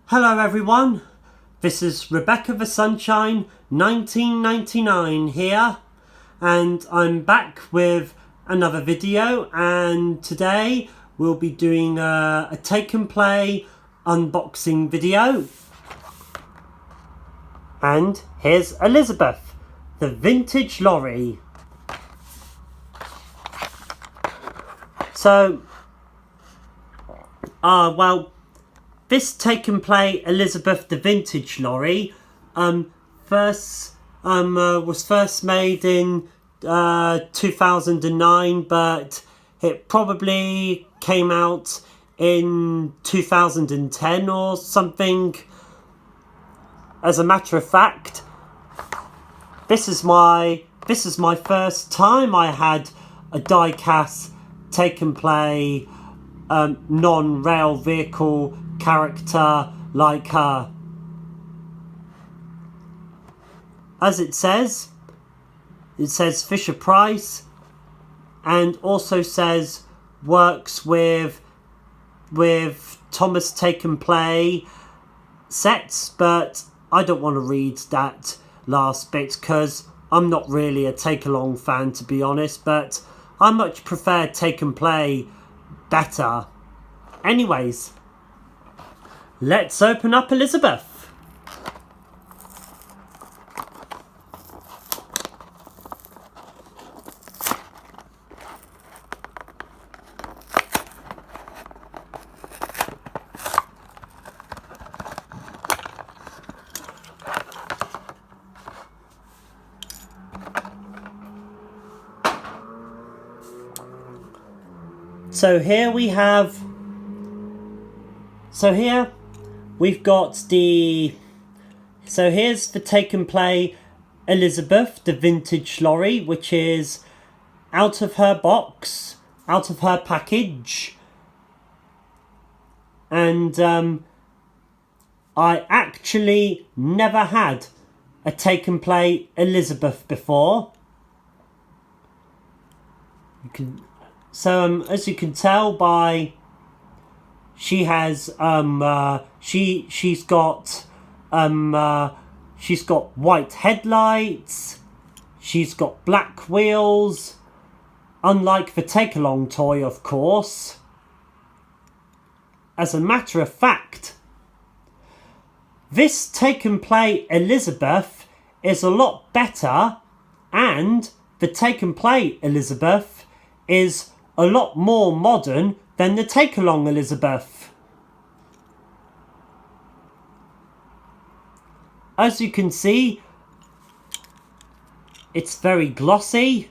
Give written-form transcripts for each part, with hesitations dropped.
Hello everyone, this is Rebecca the Sunshine 1999 here, and I'm back with another video, and today we'll be doing a take and play unboxing video. And here's Elizabeth, the vintage lorry. So, this take and play Elizabeth the vintage lorry was first made in 2009, but it probably came out in 2010 or something. As a matter of fact, this is my first time I had a die-cast take and play non-rail vehicle character like her. As it says Fisher Price, and also says works with Thomas Take and Play sets, but I don't want to read that last bit because I'm not really a take along fan, to be honest, but I much prefer Take and Play better. Anyways, let's open up Elizabeth. So here we've got here's the take and play Elizabeth, the vintage lorry, which is out of her box, out of her package. And I actually never had a take and play Elizabeth before. As you can tell by, she's got white headlights, she's got black wheels, unlike the take along toy, of course. As a matter of fact, this take and play Elizabeth is a lot better, and the take and play Elizabeth is a lot more modern than the take-along Elizabeth. As you can see, it's very glossy,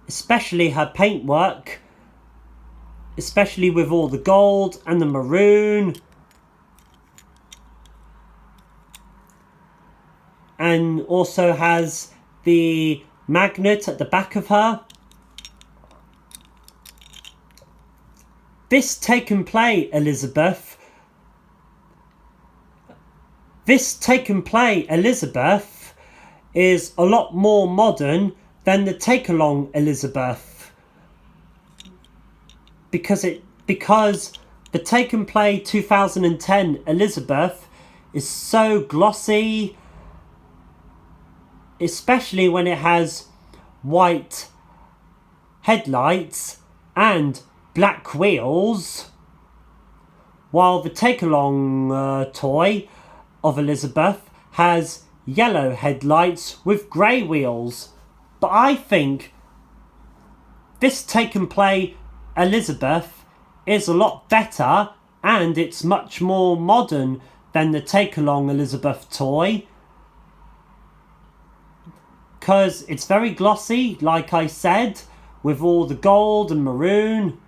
especially her paintwork, especially with all the gold and the maroon. And also has the magnet at the back of her. This take and play Elizabeth is a lot more modern than the take along Elizabeth, because the take and play 2010 Elizabeth is so glossy, especially when it has white headlights and black wheels, while the take-along toy of Elizabeth has yellow headlights with grey wheels. But I think this take and play Elizabeth is a lot better, and it's much more modern than the take-along Elizabeth toy, because it's very glossy, like I said, with all the gold and maroon.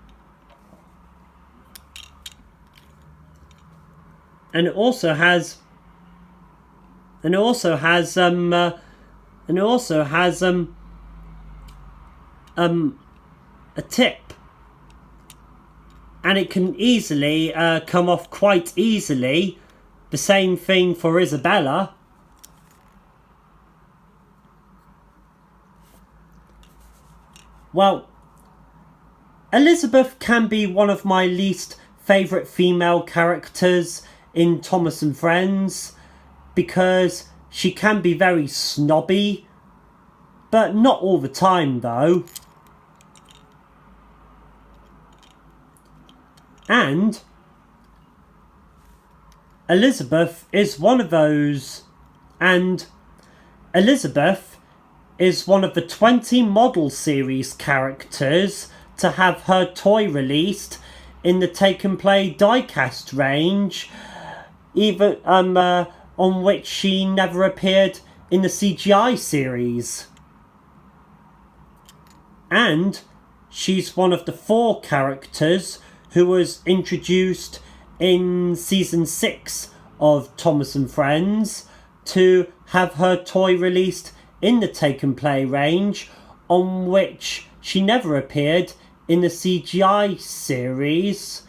And it also has a tip, and it can easily come off quite easily. The same thing for Isabella. Well, Elizabeth can be one of my least favourite female characters in Thomas and Friends because she can be very snobby, but not all the time though. And Elizabeth is one of those, and Elizabeth is one of the 20 model series characters to have her toy released in the Take and Play diecast range, even on which she never appeared in the CGI series. And she's one of the 4 characters who was introduced in season 6 of Thomas and Friends to have her toy released in the Take and Play range, on which she never appeared in the CGI series.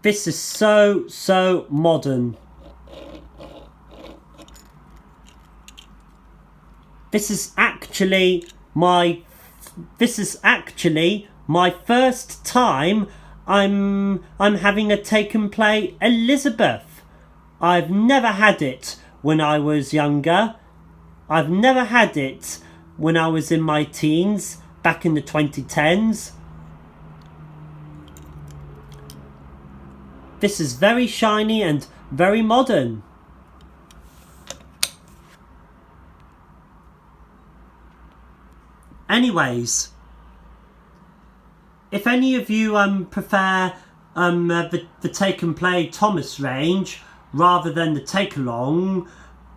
This is so modern. This is actually my first time I'm having a Take and Play Elizabeth. I've never had it when I was younger. I've never had it when I was in my teens, back in the 2010s. This is very shiny and very modern. Anyways, if any of you prefer the Take and Play Thomas range rather than the Take Along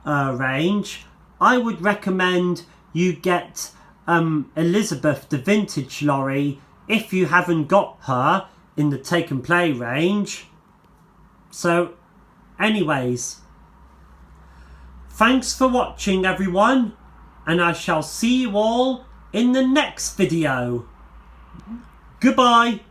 range, I would recommend you get Elizabeth the Vintage Lorry if you haven't got her in the Take and Play range. So, anyways, thanks for watching everyone, and I shall see you all in the next video. Goodbye.